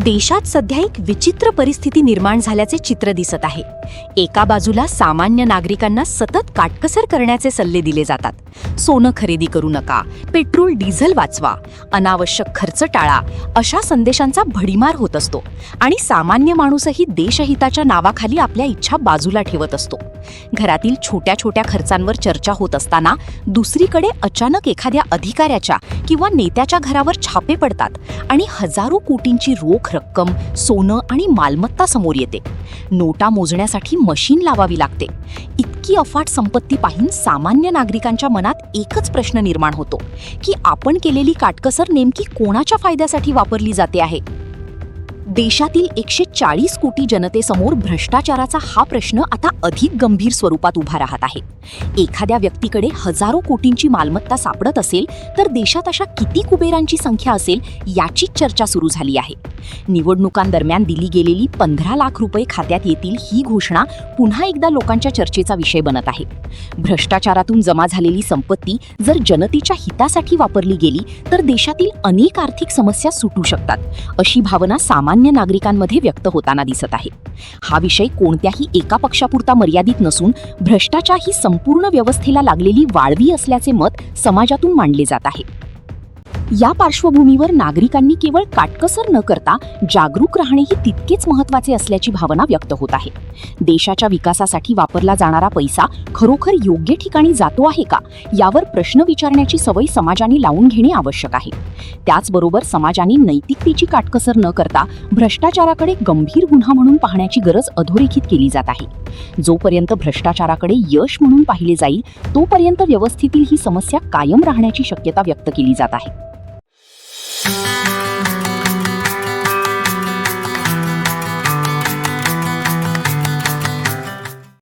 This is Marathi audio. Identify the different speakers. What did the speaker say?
Speaker 1: देशात सध्या एक विचित्र परिस्थिती निर्माण झाल्याचे चित्र दिसत आहे. एका बाजूला सामान्य नागरिकांना सतत काटकसर करण्याचे सल्ले दिले जातात. सोनं खरेदी करू नका, पेट्रोल डिझेल वाचवा, अनावश्यक खर्च टाळा, अशा संदेशांचा भडीमार होत असतो. आणि सामान्य माणूसही देशहिताच्या नावाखाली आपल्या इच्छा बाजूला ठेवत असतो. घरातील छोट्या छोट्या खर्चांवर चर्चा होत असताना दुसरीकडे अचानक एखाद्या अधिकाऱ्याच्या किंवा नेत्याच्या घरावर छापे पडतात आणि हजारो कोटींची रोख रक्कम, सोनं आणि मालमत्ता समोर येते. नोटा मोजण्यासाठी मशीन लावावी लागते. इतकी अफाट संपत्ती पाहून सामान्य नागरिकांच्या मनात एकच प्रश्न निर्माण होतो की आपण केलेली काटकसर नेमकी कोणाच्या फायद्यासाठी वापरली जाते आहे. देशातील 140 कोटी जनतेसमोर भ्रष्टाचाराचा हा प्रश्न आता अधिक गंभीर स्वरूपात उभा राहत आहे. एखाद्या व्यक्तीकडे हजारो कोटींची मालमत्ता सापडत असेल तर देशात अशा किती कुबेरांची संख्या असेल याचीच चर्चा सुरू झाली आहे. निवडणुकांदरम्यान दिली गेलेली 15 लाख रुपये खात्यात येतील ही घोषणा पुन्हा एकदा लोकांच्या चर्चेचा विषय बनत आहे. भ्रष्टाचारातून जमा झालेली संपत्ती जर जनतेच्या हितासाठी वापरली गेली तर देशातील अनेक आर्थिक समस्या सुटू शकतात, अशी भावना सामान्य नागरिकांमध्ये व्यक्त होताना दिसत आहे. हा विषय कोणत्याही एका पक्षापुरता मर्यादित नसून भ्रष्टाचार ही संपूर्ण व्यवस्थेला लागलेली वाळवी असल्याचे मत समाजातून मांडले जात आहे. या पार्श्वभूमीवर नागरिकांनी केवळ काटकसर न करता जागरूक राहणेही तितकेच महत्त्वाचे असल्याची भावना व्यक्त होत आहे. देशाच्या विकासासाठी वापरला जाणारा पैसा खरोखर योग्य ठिकाणी जातो आहे का, यावर प्रश्न विचारण्याची सवय समाजाने लावून घेणे आवश्यक आहे. त्याचबरोबर समाजाने नैतिकतेची काटकसर न करता भ्रष्टाचाराकडे गंभीर गुन्हा म्हणून पाहण्याची गरज अधोरेखित केली जात आहे. जोपर्यंत भ्रष्टाचाराकडे यश म्हणून पाहिले जाईल तोपर्यंत व्यवस्थेतील ही समस्या कायम राहण्याची शक्यता व्यक्त केली जात आहे.